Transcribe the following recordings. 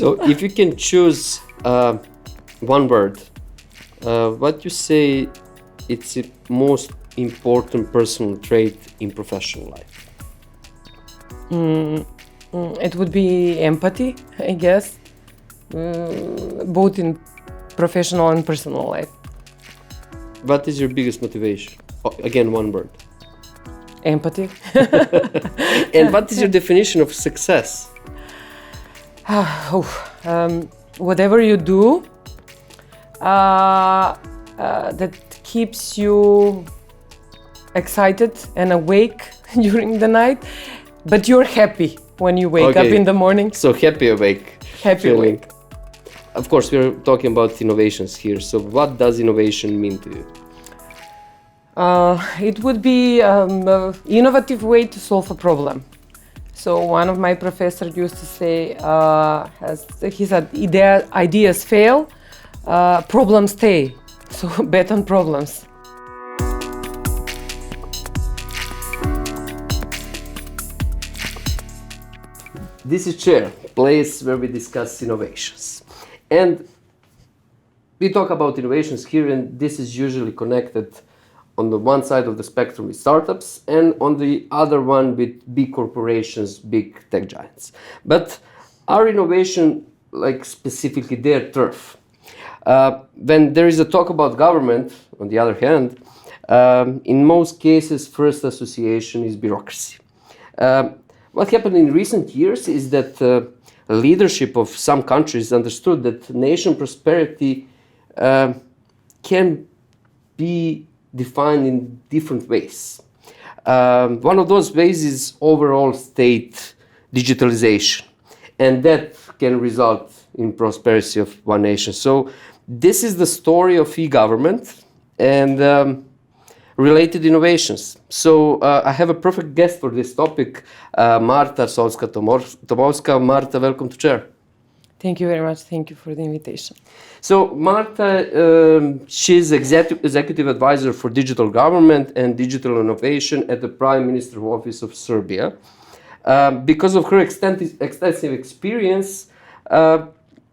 So if you can choose one word, what you say it's the most important personal trait in professional life? It would be empathy, I guess, both in professional and personal life. What is your biggest motivation? Again, one word. Empathy. And what is your definition of success? Whatever you do that keeps you excited and awake during the night, but you're happy when you wake up in the morning. So happy awake. Happy feeling. awake. Of course, we're talking about innovations here. So what does innovation mean to you? It would be an innovative way to solve a problem. So one of my professors used to say, he said, ideas fail, problems stay. So bet on problems. This is Chair, place where we discuss innovations. And we talk about innovations here, and this is usually connected on the one side of the spectrum with startups and on the other one with big corporations, big tech giants. But our innovation, like specifically their turf. When there is a talk about government, on the other hand, in most cases, first association is bureaucracy. What happened in recent years is that leadership of some countries understood that nation prosperity can be defined in different ways. One of those ways is overall state digitalization, and that can result in prosperity of one nation. So this is the story of e-government and related innovations. So I have a perfect guest for this topic, Marta Arsovska Tomovska. Marta, welcome to Chair. Thank you very much. Thank you for the invitation. So Marta, she's executive advisor for digital government and digital innovation at the Prime Minister's Office of Serbia. Because of her extensive experience,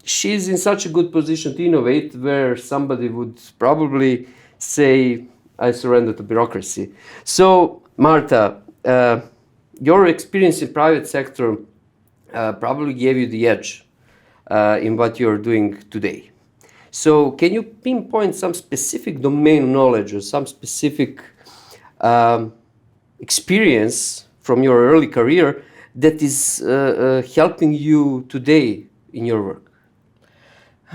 she's in such a good position to innovate, where somebody would probably say, I surrender to bureaucracy. So Marta, your experience in private sector probably gave you the edge in what you're doing today. So can you pinpoint some specific domain knowledge or some specific experience from your early career that is helping you today in your work?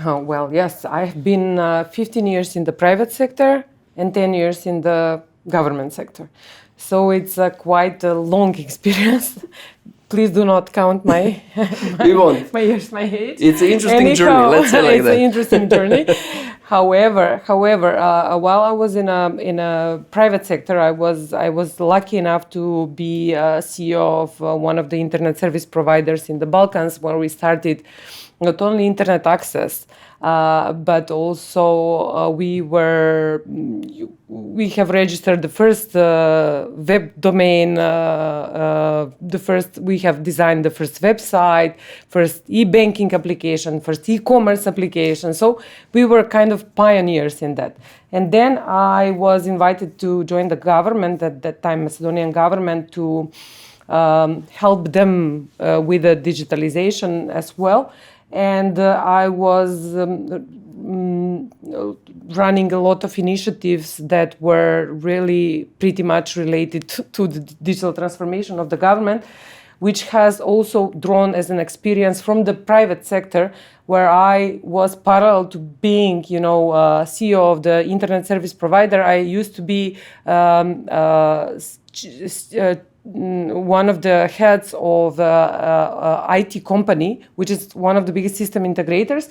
Well, yes, I've been 15 years in the private sector and 10 years in the government sector. So it's quite a long experience. Please do not count my years, my age. It's an interesting journey, let's say like that. It's an interesting journey. However, while I was in a private sector, I was lucky enough to be CEO of one of the internet service providers in the Balkans, where we started not only internet access, but also we have registered the first web domain, we have designed the first website, first e-banking application, first e-commerce application. So we were kind of pioneers in that. And then I was invited to join the government at that time, Macedonian government, to help them with the digitalization as well. And I was running a lot of initiatives that were really pretty much related to the digital transformation of the government, which has also drawn as an experience from the private sector, where I was parallel to being, CEO of the internet service provider. I used to be one of the heads of IT company, which is one of the biggest system integrators,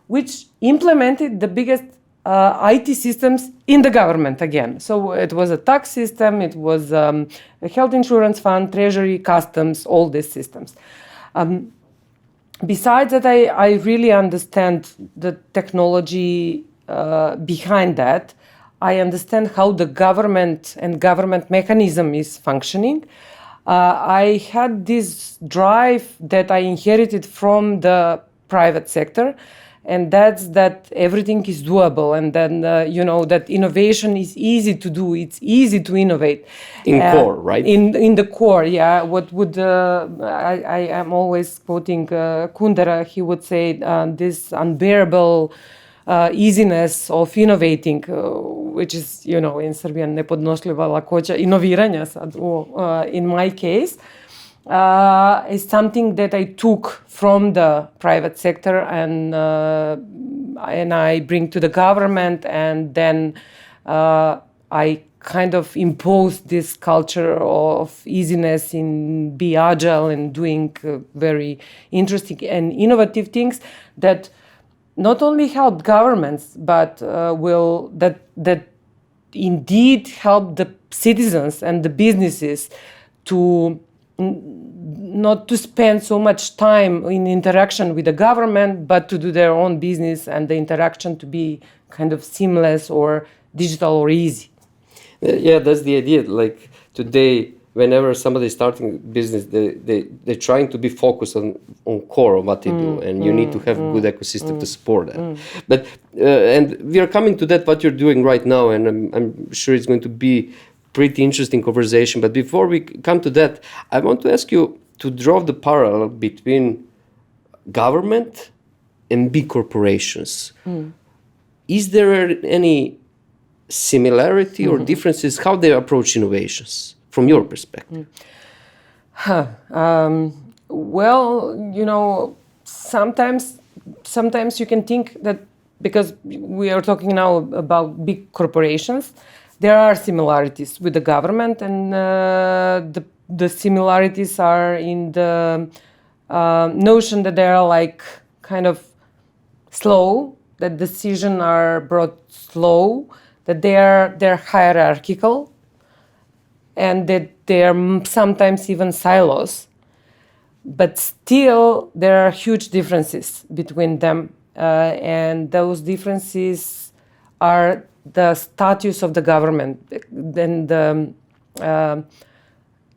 which implemented the biggest IT systems in the government again. So it was a tax system, it was a health insurance fund, treasury, customs, all these systems. Besides that, I really understand the technology behind that. I understand how the government and government mechanism is functioning. I had this drive that I inherited from the private sector, and that's that everything is doable, and then that innovation is easy to do. It's easy to innovate. In core, right? In the core, yeah. What would I am always quoting Kundera. He would say this unbearable easiness of innovating, which is in Serbian nepodnošljiva lakoća inoviranja sad in my case. Is something that I took from the private sector and I bring to the government, and then I kind of impose this culture of easiness in be agile and doing very interesting and innovative things that not only help governments, but that indeed help the citizens and the businesses to not to spend so much time in interaction with the government, but to do their own business and the interaction to be kind of seamless or digital or easy. Yeah, that's the idea. Like today, whenever somebody is starting business, they're trying to be focused on core of what they do, and you need to have a good ecosystem to support that. But and we are coming to that what you're doing right now, and I'm sure it's going to be pretty interesting conversation. But before we come to that, I want to ask you to draw the parallel between government and big corporations. Is there any similarity or differences how they approach innovations from your perspective? Well, sometimes you can think that because we are talking now about big corporations, there are similarities with the government, and the similarities are in the notion that they are like kind of slow, that decisions are brought slow, that they're hierarchical, and that they are sometimes even silos. But still, there are huge differences between them, and those differences are the status of the government, then the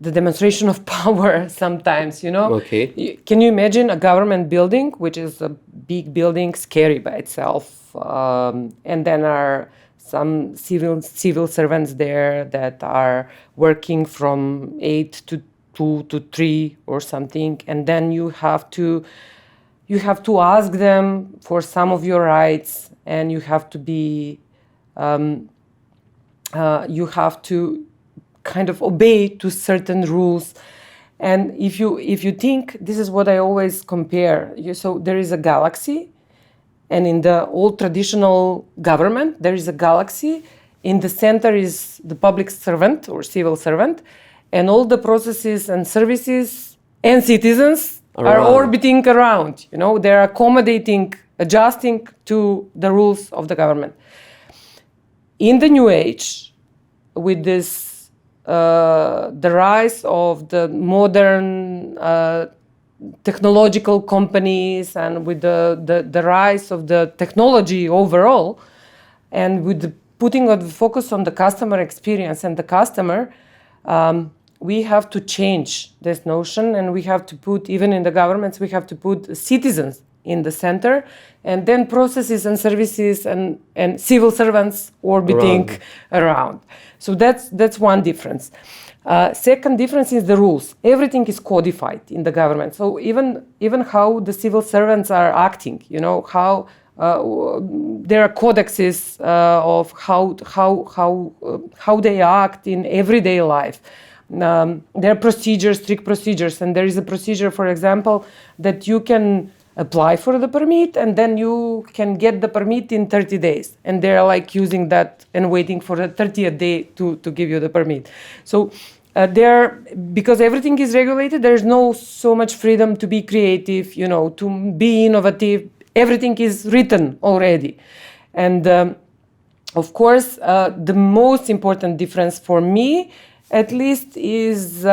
demonstration of power sometimes, Okay. Can you imagine a government building, which is a big building, scary by itself, and then are some civil servants there that are working from 8 to 2 to 3 or something, and then you have to ask them for some of your rights, and you have to be you have to kind of obey to certain rules. And if you think, this is what I always compare. So there is a galaxy, and in the old traditional government, there is a galaxy. In the center is the public servant or civil servant, and all the processes and services and citizens are orbiting around. They're accommodating, adjusting to the rules of the government. In the new age, with this, the rise of the modern technological companies, and with the rise of the technology overall, and with the putting of the focus on the customer experience and the customer, we have to change this notion, and we have to put, even in the governments, we have to put citizens in the center, and then processes and services and civil servants orbiting around. So that's one difference. Second difference is the rules. Everything is codified in the government. So even how the civil servants are acting, how there are codexes of how they act in everyday life. There are procedures, strict procedures, and there is a procedure, for example, that you can apply for the permit, and then you can get the permit in 30 days. And they're like using that and waiting for the 30th day to give you the permit. So because everything is regulated, there's no so much freedom to be creative, to be innovative. Everything is written already. And of course, the most important difference for me, at least, is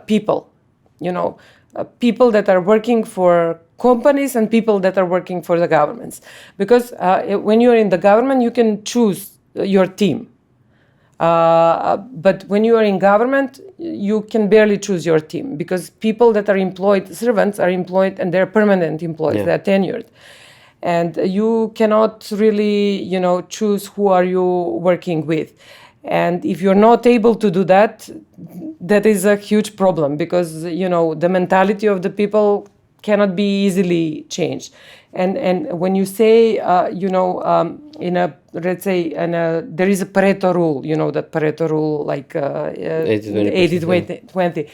people. People that are working for companies and people that are working for the governments. Because when you're in the government, you can choose your team. But when you are in government, you can barely choose your team, because people that are employed, servants are employed, and they're permanent employees, they're tenured. And you cannot really, choose who are you working with. And if you're not able to do that, that is a huge problem, because, the mentality of the people cannot be easily changed. And when you say, there is a Pareto rule, that Pareto rule, like 80-20.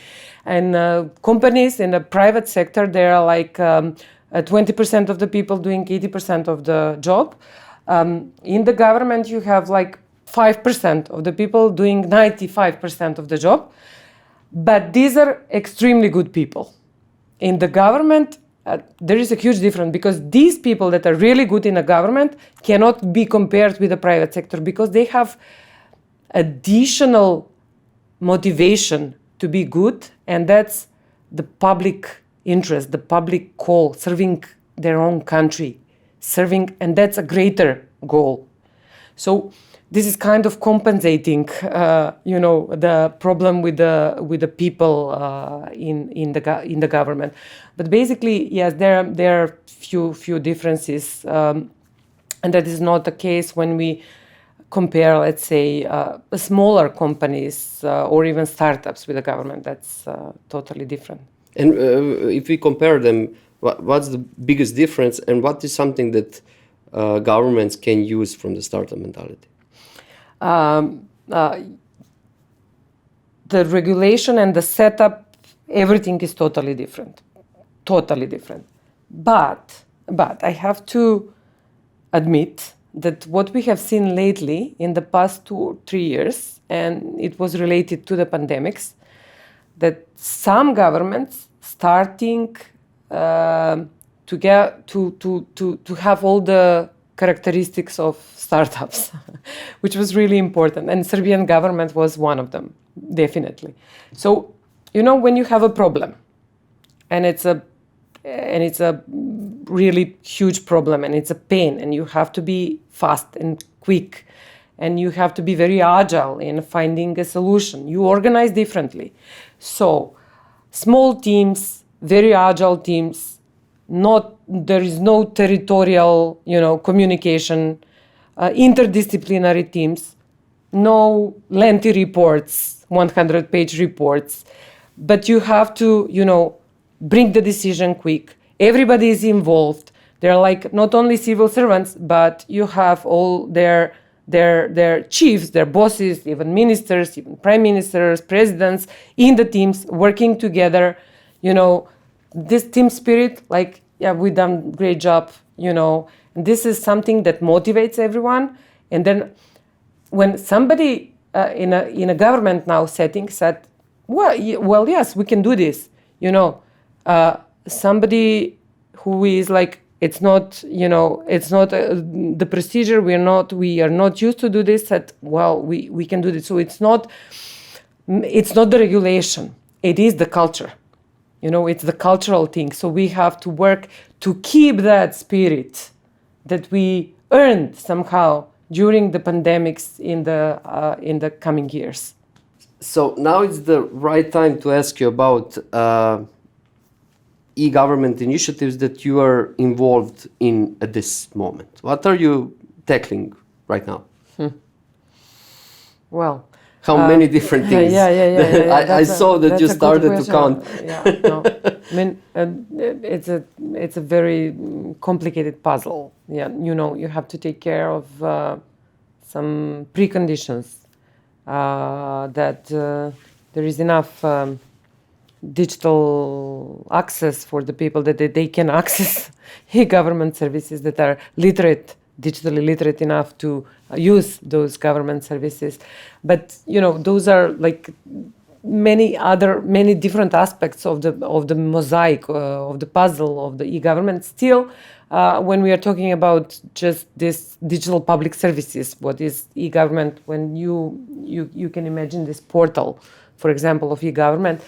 And companies in the private sector, there are like 20% of the people doing 80% of the job. In the government, you have like 5% of the people doing 95% of the job. But these are extremely good people. In the government, there is a huge difference, because these people that are really good in the government cannot be compared with the private sector, because they have additional motivation to be good, and that's the public interest, the public call, serving their own country, and that's a greater goal. So this is kind of compensating, the problem with the people in the government. But basically, yes, there are few differences, and that is not the case when we compare, let's say, smaller companies or even startups with the government. That's totally different. And if we compare them, what's the biggest difference, and what is something that governments can use from the startup mentality? The regulation and the setup, everything is totally different. But I have to admit that what we have seen lately in the past 2 or 3 years, and it was related to the pandemics, that some governments starting to have all the characteristics of startups, which was really important. And Serbian government was one of them, definitely. So, when you have a problem, and it's a really huge problem, and it's a pain, and you have to be fast and quick, and you have to be very agile in finding a solution. You organize differently. So, small teams, very agile teams, there is no territorial, communication, interdisciplinary teams, no lengthy reports, 100-page reports, but you have to, bring the decision quick. Everybody is involved. They're like not only civil servants, but you have all their chiefs, their bosses, even ministers, even prime ministers, presidents in the teams working together. This team spirit, we done great job, and this is something that motivates everyone. And then when somebody in a government now setting said, well, yes, we can do this, somebody who is like, it's not the procedure, we are not used to do this, said, well, we can do this. So it's not the regulation, it is the culture. It's the cultural thing. So we have to work to keep that spirit that we earned somehow during the pandemics in the coming years. So now it's the right time to ask you about e-government initiatives that you are involved in at this moment. What are you tackling right now? Well, how many different things? I saw that you started to count. It's a very complicated puzzle. You have to take care of some preconditions, that there is enough digital access for the people, that they can access e-government services, that are digitally literate enough to use those government services. But those are like many different aspects of the mosaic, of the puzzle of the e-government. Still, when we are talking about just this digital public services, what is e-government? When you can imagine this portal, for example, of e-government,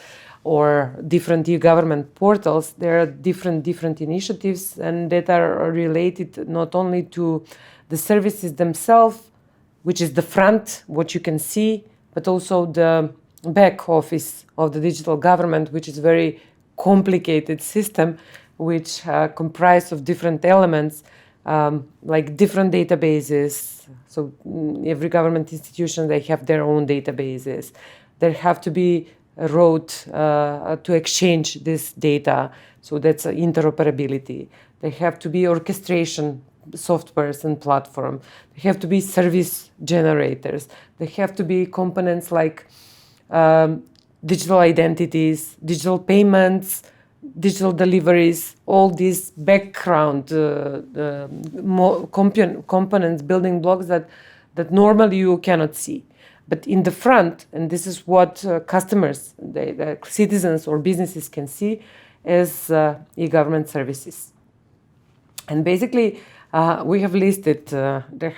or different e-government portals, there are different initiatives, and that are related not only to the services themselves, which is the front, what you can see, but also the back office of the digital government, which is a very complicated system, which comprised of different elements, like different databases. So every government institution, they have their own databases. There have to be a road to exchange this data. So that's interoperability. There have to be orchestration softwares and platform. There have to be service generators. There have to be components like digital identities, digital payments, digital deliveries, all these background components, building blocks that normally you cannot see. But in the front, and this is what customers, the citizens or businesses can see, is e-government services. And basically, we have listed, there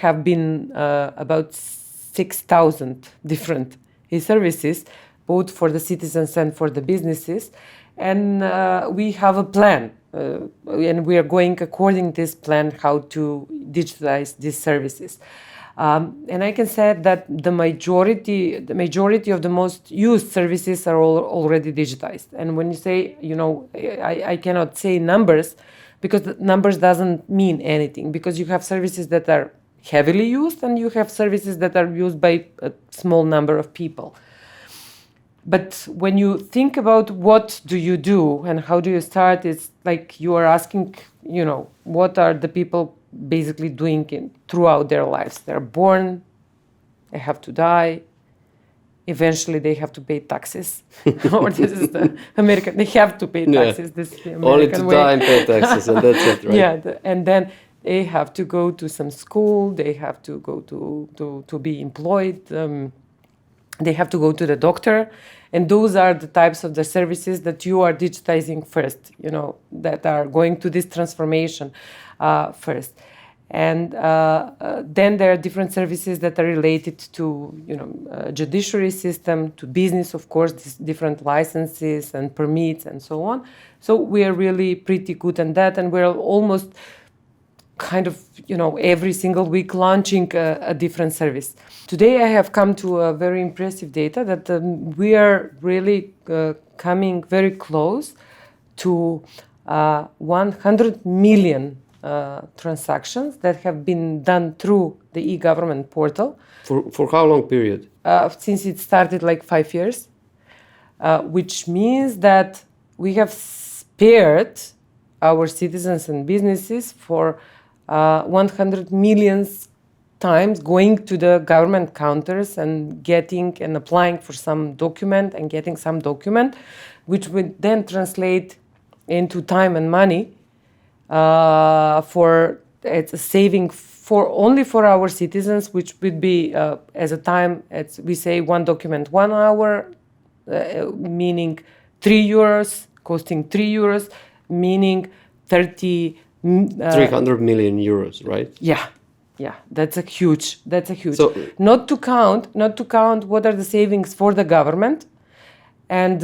have been about 6,000 different e-services, both for the citizens and for the businesses. And we have a plan, and we are going according to this plan how to digitalize these services. And I can say that the majority of the most used services are already digitized. And when you say, I cannot say numbers, because the numbers doesn't mean anything, because you have services that are heavily used and you have services that are used by a small number of people. But when you think about what do you do and how do you start, it's like you are asking, what are the people basically doing throughout their lives. They're born, they have to die, eventually they have to pay taxes. Or this is the American, they have to pay taxes. Yeah. This is the American Only to way. die and pay taxes, and that's it, right? Yeah, and then they have to go to some school, they have to go to be employed, they have to go to the doctor. And those are the types of the services that you are digitizing first, that are going to this transformation first. And then there are different services that are related to, judiciary system, to business, of course, different licenses and permits and so on. So we are really pretty good in that, and we're almost kind of, every single week launching a different service. Today I have come to a very impressive data that we are really coming very close to 100 million transactions that have been done through the e-government portal. For how long period? Since it started like 5 years, which means that we have spared our citizens and businesses for 100 million times going to the government counters and getting and applying for some document and getting some document, which would then translate into time and money. It's a saving only for our citizens, which would be as a time, we say 1 document 1 hour, meaning €3, costing €3, meaning 300 million euros, right? Yeah, that's a huge. So, not to count what are the savings for the government, and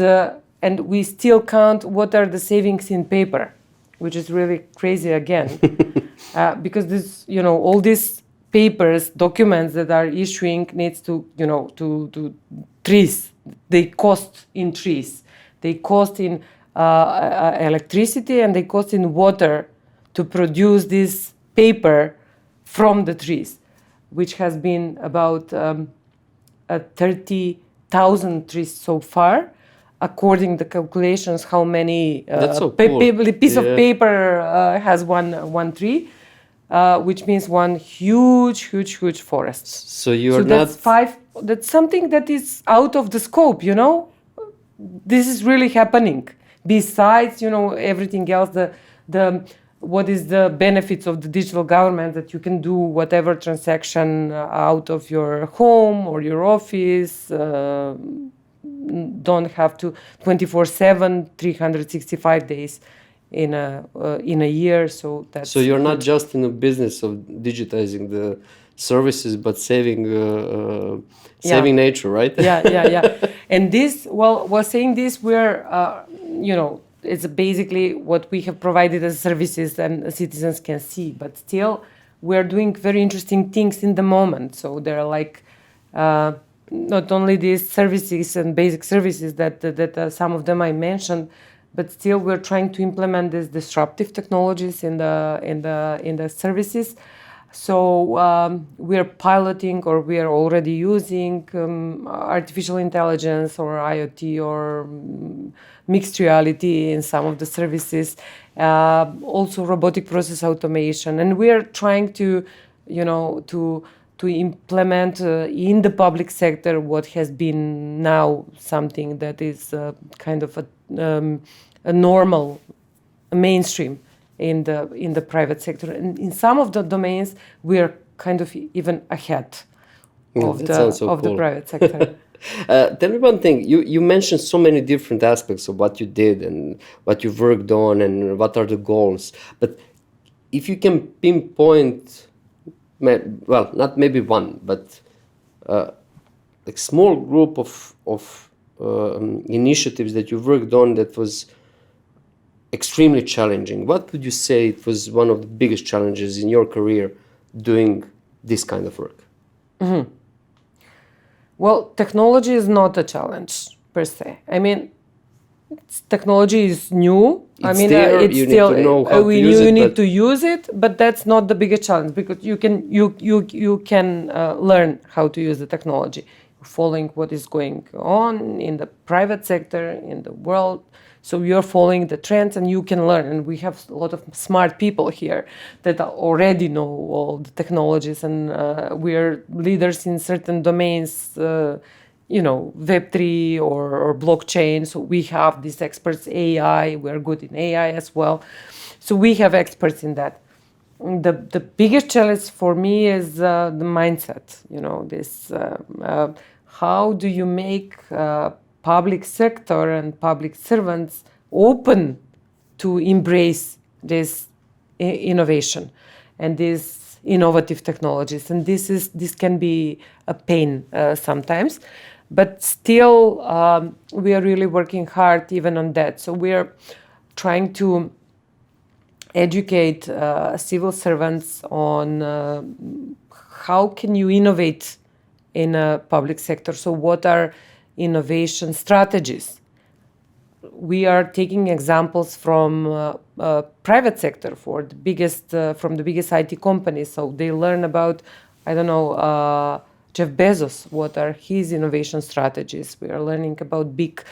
we still count what are the savings in paper, which is really crazy again, because this, all these papers, documents that are issuing needs to trees. They cost in trees, they cost in electricity, and they cost in water to produce this paper from the trees, which has been about 30,000 trees so far, according to calculations, how many piece of paper has one tree, which means one huge forest. So that's something that is out of the scope, This is really happening. Besides, everything else, what is the benefits of the digital government, that you can do whatever transaction out of your home or your office, don't have to 24/7, 365 days in a year. So you're not just in the business of digitizing the services, but saving nature, right? Yeah. And this, saying this, we're it's basically what we have provided as services and citizens can see, but still we're doing very interesting things in the moment. So there are like not only these services and basic services that some of them I mentioned, but still we're trying to implement these disruptive technologies in the services. So we're piloting, or we are already using artificial intelligence or IoT or mixed reality in some of the services. Also robotic process automation, and we are trying to, to implement in the public sector what has been now something that is kind of a normal, a mainstream in the private sector. And in some of the domains, we are kind of even ahead of the private sector. Tell me one thing. You mentioned so many different aspects of what you did and what you've worked on and what are the goals. But if you can pinpoint, well, not maybe one, but like small group of initiatives that you've worked on that was extremely challenging, what would you say it was one of the biggest challenges in your career doing this kind of work? Mm-hmm. Well, technology is not a challenge per se. I mean, technology is new. It's need to know how to use it. You need to use it, but that's not the biggest challenge, because you can learn how to use the technology, following what is going on in the private sector, in the world. So you're following the trends and you can learn. And we have a lot of smart people here that already know all the technologies, and we're leaders in certain domains, Web3 or blockchain. So we have these experts, AI, we're good in AI as well. So we have experts in that. The biggest challenge for me is the mindset, how do you make public sector and public servants open to embrace this innovation and these innovative technologies. And this can be a pain sometimes, but still we are really working hard even on that. So we are trying to educate civil servants on how can you innovate in a public sector. So what are innovation strategies? We are taking examples from private sector from the biggest IT companies. So they learn about, Jeff Bezos, what are his innovation strategies. We are learning about big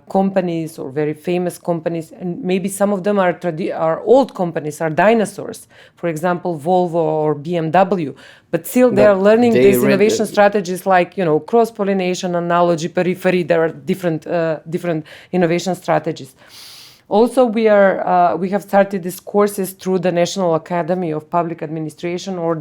companies or very famous companies, and maybe some of them are old companies, are dinosaurs. For example, Volvo or BMW. But still they are learning these innovation strategies like, cross-pollination, analogy, periphery. There are different innovation strategies. Also, we have started these courses through the National Academy of Public Administration or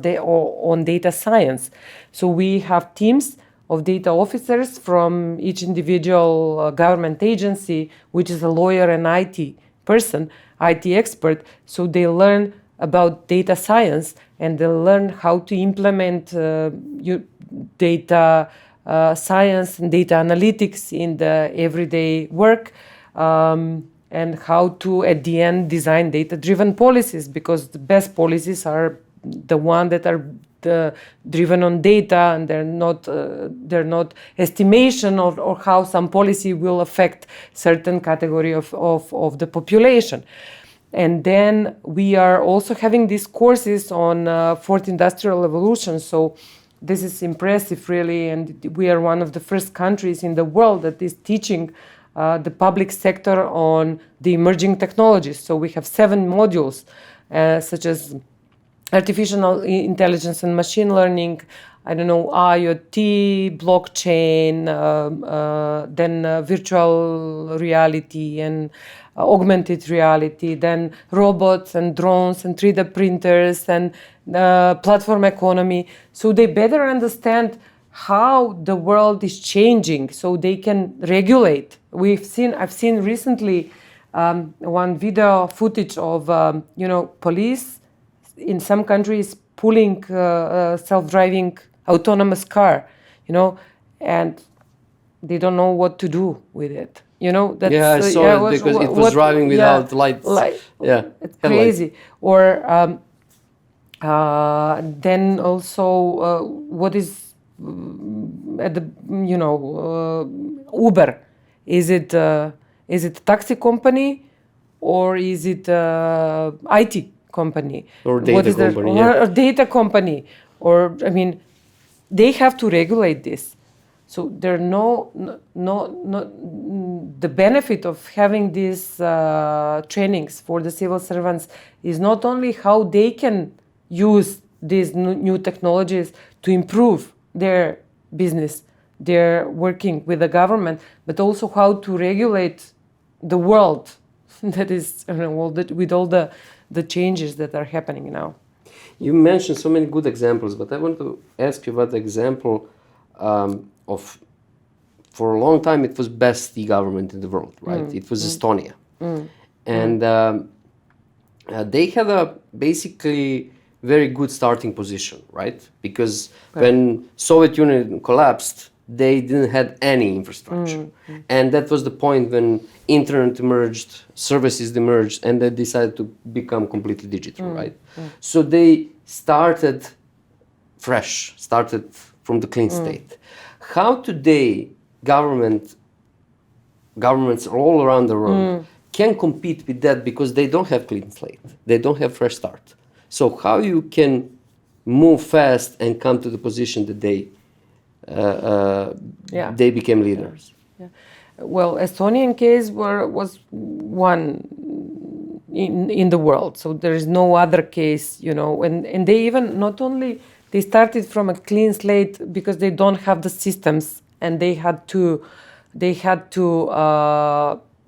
on data science. So we have teams of data officers from each individual government agency, which is a lawyer and IT person, IT expert. So they learn about data science and they learn how to implement data science and data analytics in the everyday work. And how to, at the end, design data-driven policies, because the best policies are the ones that are driven on data, and they're not estimation or how some policy will affect certain category of the population. And then we are also having these courses on fourth industrial revolution. So this is impressive, really, and we are one of the first countries in the world that is teaching the public sector on the emerging technologies. So we have 7 modules, such as artificial intelligence and machine learning, IoT, blockchain, then virtual reality and augmented reality, then robots and drones and 3D printers and platform economy. So they better understand how the world is changing, so they can regulate. I've seen recently one video footage of police in some countries pulling self-driving autonomous car, and they don't know what to do with it. I saw it because it was driving without lights. It's crazy. Or then also what is at the Uber? Is it a taxi company, or is it IT company, or data company, or data company? Or I mean, they have to regulate this. So there no the benefit of having these trainings for the civil servants is not only how they can use these new technologies to improve their business, their working with the government, but also how to regulate the world that is with all the changes that are happening now. You mentioned so many good examples, but I want to ask you about the example of, for a long time, it was best e-government in the world, right? It was Estonia. And they had a basically very good starting position, right? Because when Soviet Union collapsed, they didn't have any infrastructure. And that was the point when internet emerged, services emerged, and they decided to become completely digital, right? So they started fresh, started from the clean state. How today governments all around the world can compete with that, because they don't have clean slate, they don't have fresh start. So how you can move fast and come to the position that they became leaders? Yeah. Well, Estonian case was one in the world, so there is no other case, and they even not only they started from a clean slate because they don't have the systems, and they had to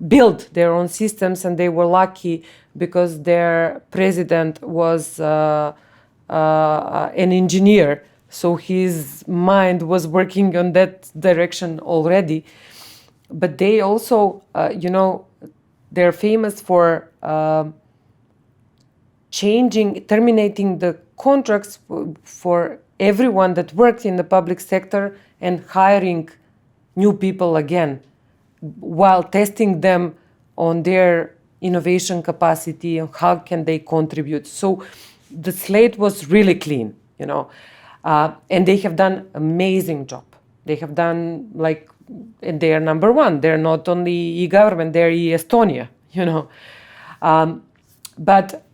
build their own systems, and they were lucky because their president was an engineer, so his mind was working on that direction already. But they also, they're famous for terminating the contracts for everyone that worked in the public sector and hiring new people again, while testing them on their innovation capacity and how can they contribute. So the slate was really clean, and they have done amazing job. They have done and they are number one. They're not only e-government, they're e-Estonia, But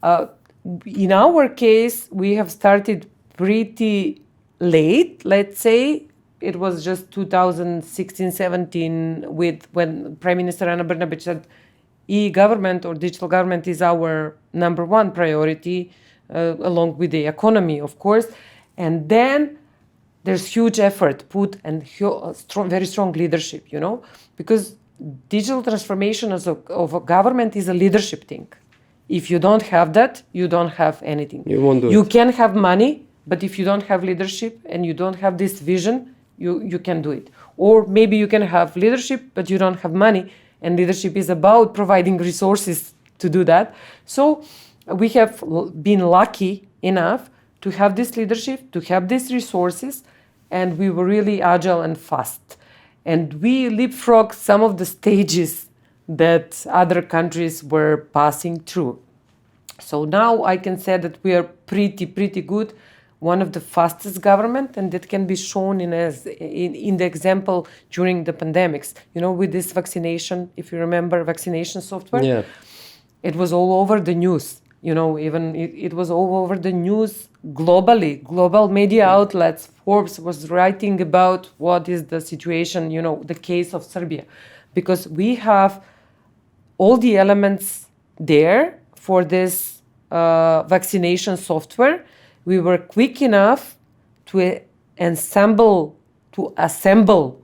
in our case, we have started pretty late, let's say. It was just 2016-17 when Prime Minister Ana Brnabić said e-government or digital government is our number one priority, along with the economy, of course. And then there's huge effort put and very strong leadership, because digital transformation of a government is a leadership thing. If you don't have that, you don't have anything. You won't do it. You can have money, but if you don't have leadership and you don't have this vision, you can do it. Or maybe you can have leadership, but you don't have money, and leadership is about providing resources to do that. So we have been lucky enough to have this leadership, to have these resources, and we were really agile and fast. And we leapfrogged some of the stages that other countries were passing through. So now I can say that we are pretty good, one of the fastest government, and that can be shown in the example during the pandemics. With this vaccination, if you remember vaccination software, it was all over the news. Even it was all over the news globally. Global media outlets, Forbes was writing about what is the situation, the case of Serbia, because we have all the elements there for this vaccination software. We were quick enough to assemble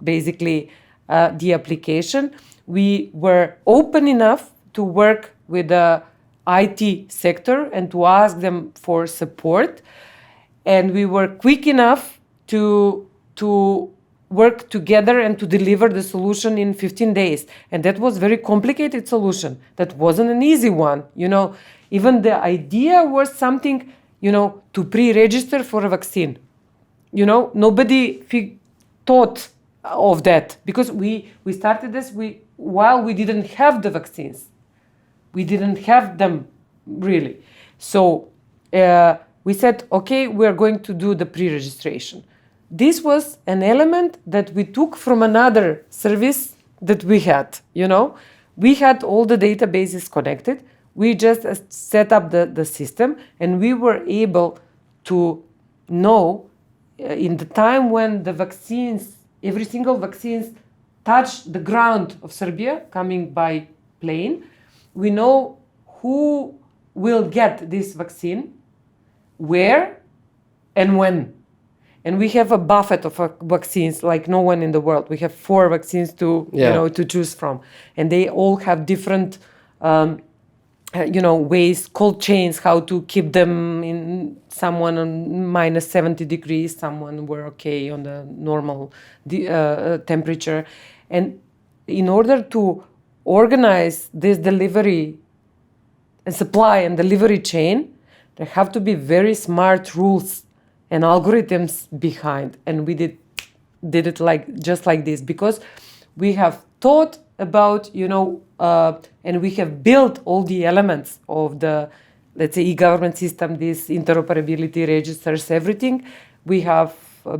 basically the application. We were open enough to work with the IT sector and to ask them for support. And we were quick enough to work together and to deliver the solution in 15 days. And that was a very complicated solution. That wasn't an easy one. Even the idea was something, to pre-register for a vaccine. Nobody thought of that, because we started this while we didn't have the vaccines. We didn't have them really. So we said, okay, we're going to do the pre-registration. this was an element that we took from another service that we had, We had all the databases connected. We just set up the system, and we were able to know in the time when the vaccines, every single vaccines touched the ground of Serbia coming by plane, we know who will get this vaccine, where, and when. And we have a buffet of vaccines like no one in the world. We have 4 vaccines to to choose from, and they all have different ways, cold chains, how to keep them in. Someone on minus 70 degrees, someone were okay on the normal temperature. And in order to organize this delivery and supply and delivery chain, there have to be very smart rules and algorithms behind. And we did it just like this, because we have thought about, and we have built all the elements of the, let's say, e-government system, this interoperability registers, everything. We have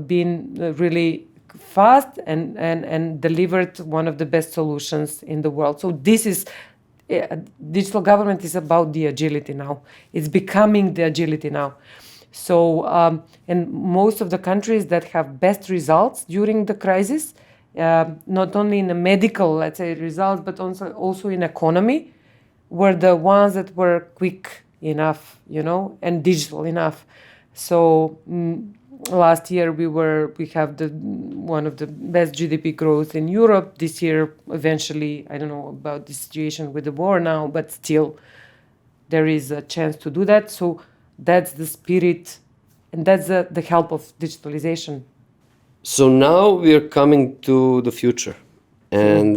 been really fast and delivered one of the best solutions in the world. So this is, digital government is about the agility now. It's becoming the agility now. So, and most of the countries that have best results during the crisis, not only in the medical, let's say, results, but also in economy, were the ones that were quick enough, and digital enough. So last year we have one of the best GDP growth in Europe. This year, eventually, I don't know about the situation with the war now, but still there is a chance to do that. So that's the spirit, and that's the help of digitalization. So now we are coming to the future, and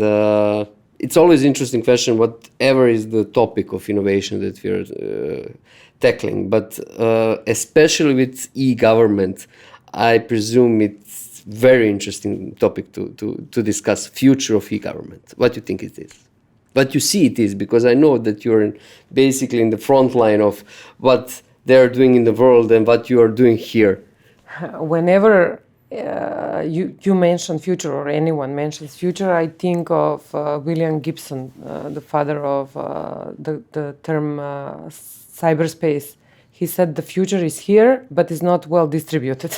it's always interesting question, whatever is the topic of innovation that we are tackling, but especially with e-government, I presume it's very interesting topic to discuss future of e-government. What do you think it is? What you see it is, because I know that you're basically in the front line of what they're doing in the world and what you are doing here. Whenever you mention future, or anyone mentions future, I think of William Gibson, the father of the term cyberspace. He said the future is here, but is not well distributed.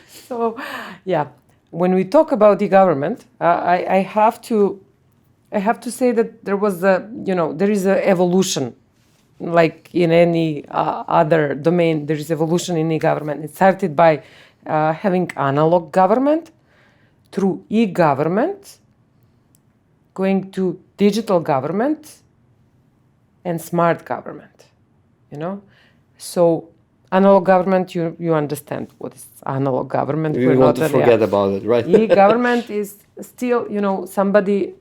So, yeah, when we talk about e-government, I have to say that there was there is an evolution. Like in any other domain, there is evolution in e-government. It started by having analog government, through e-government, going to digital government, and smart government. So analog government, you understand what is analog government. We want to forget about it, right? E-government is still,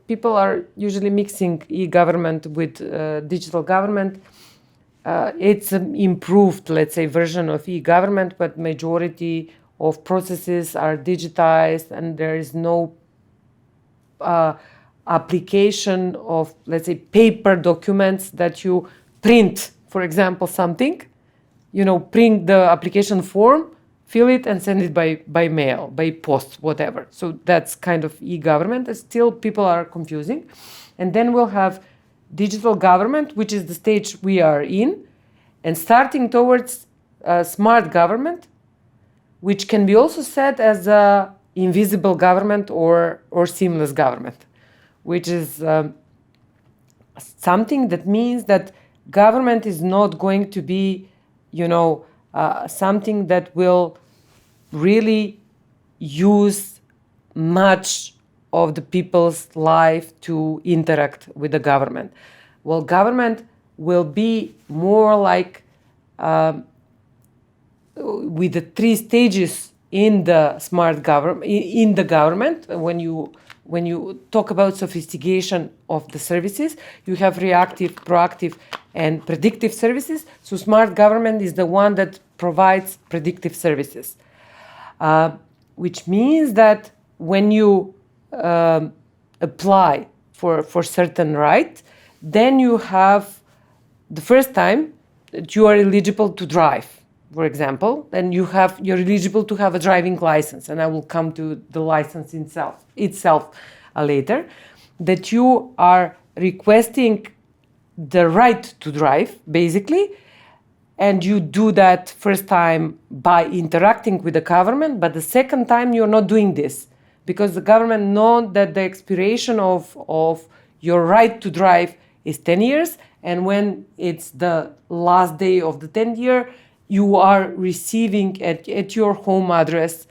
people are usually mixing e-government with digital government. It's an improved, let's say, version of e-government, but majority of processes are digitized, and there is no application of, let's say, paper documents that you print, for example, something, print the application form, fill it, and send it by mail, by post, whatever. So that's kind of e-government. Still, people are confusing. And then we'll have digital government, which is the stage we are in, and starting towards smart government, which can be also said as a invisible government or seamless government, which is something that means that government is not going to be, something that will really use much of the people's life to interact with the government. Well, government will be more like with the 3 stages in the smart government, in the government. When you talk about sophistication of the services, you have reactive, proactive, and predictive services. So smart government is the one that provides predictive services, which means that when you apply for certain right, then you have the first time that you are eligible to drive. for example, then you're eligible to have a driving license, and I will come to the license itself later, that you are requesting the right to drive, basically, and you do that first time by interacting with the government, but the second time you're not doing this because the government knows that the expiration of your right to drive is 10 years, and when it's the last day of the 10th year, you are receiving at your home address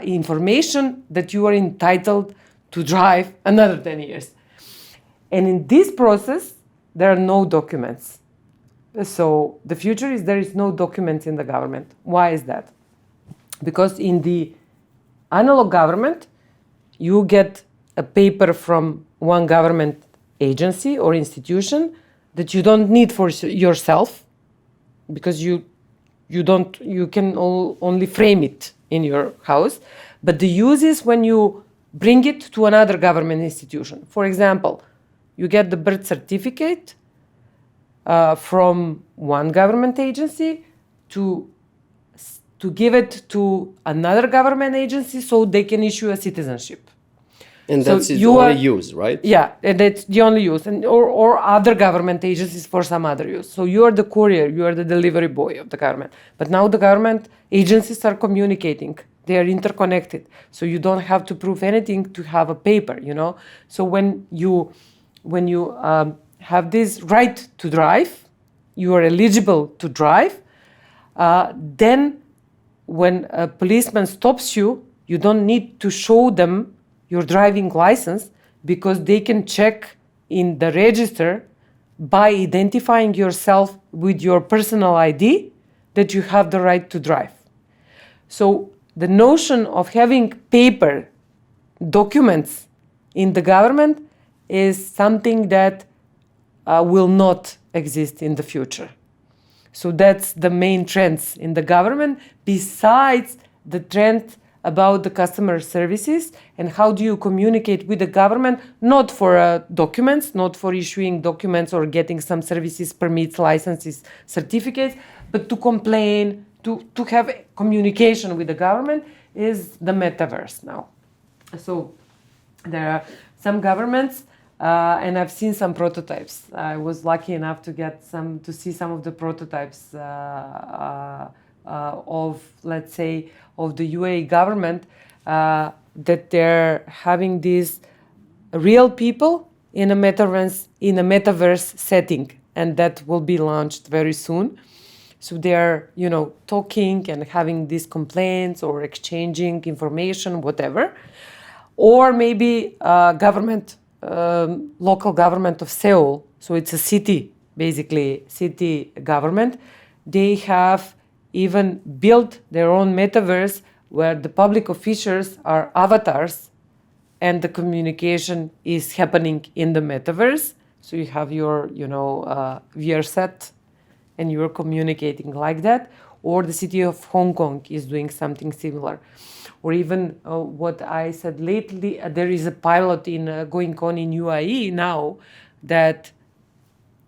information that you are entitled to drive another 10 years. And in this process, there are no documents. So the future is there is no documents in the government. Why is that? Because in the analog government, you get a paper from one government agency or institution that you don't need for yourself, because you can only frame it in your house. But the use is when you bring it to another government institution. For example, you get the birth certificate from one government agency to give it to another government agency so they can issue a citizenship. And that's its only use, right? Yeah, and that's the only use, and or other government agencies for some other use. So you are the courier, you are the delivery boy of the government. But now the government agencies are communicating; they are interconnected. So you don't have to prove anything to have a paper, you know. So when you have this right to drive, you are eligible to drive. Then, when a policeman stops you, you don't need to show them your driving license, because they can check in the register by identifying yourself with your personal ID that you have the right to drive. So the notion of having paper documents in the government is something that will not exist in the future. So that's the main trends in the government, besides the trend about the customer services and how do you communicate with the government, not for documents, not for issuing documents or getting some services, permits, licenses, certificates, but to complain, to have communication with the government, is the metaverse now. So there are some governments, and I've seen some prototypes. I was lucky enough to see some of the prototypes of, let's say, of the UAE government, that they're having these real people in a metaverse setting, and that will be launched very soon. So they're, talking and having these complaints or exchanging information, whatever. Or maybe local government of Seoul. So it's a city, basically, city government. They have even built their own metaverse where the public officials are avatars and the communication is happening in the metaverse. So you have your, VR set and you're communicating like that. Or the city of Hong Kong is doing something similar. Or even what I said lately, there is a pilot going on in UAE now that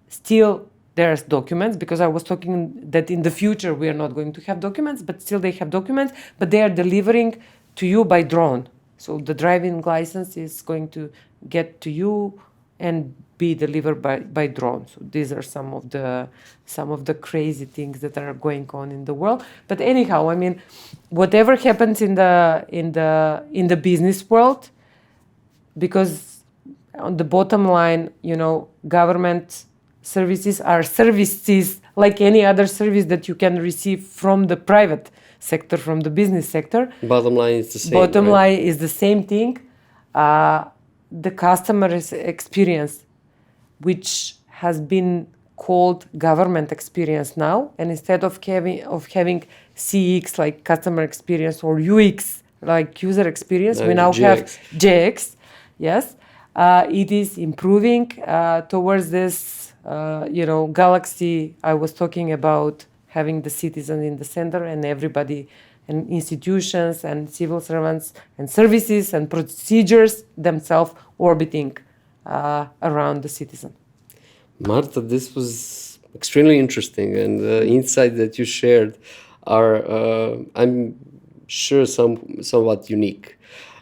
still there's documents, because I was talking that in the future we are not going to have documents, but still they have documents, but they are delivering to you by drone. So the driving license is going to get to you and be delivered by drone. So these are some of the crazy things that are going on in the world. But anyhow, I mean, whatever happens in the business world, because on the bottom line, government services are services like any other service that you can receive from the private sector, from the business sector. Bottom line is the same. Bottom line is the same thing. The customer experience, which has been called government experience now, and instead of having CX like customer experience or UX like user experience, we now have JX. Yes, it is improving towards this. Galaxy I was talking about, having the citizen in the center and everybody and institutions and civil servants and services and procedures themselves orbiting around the citizen. Marta, this was extremely interesting, and the insights that you shared are, I'm sure, somewhat unique.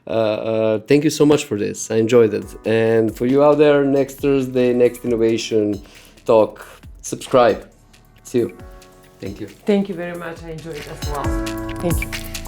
Thank you so much for this. I enjoyed it. And for you out there, next Thursday, next innovation talk, subscribe. See you. Thank you. Thank you very much. I enjoyed it as well. Thank you.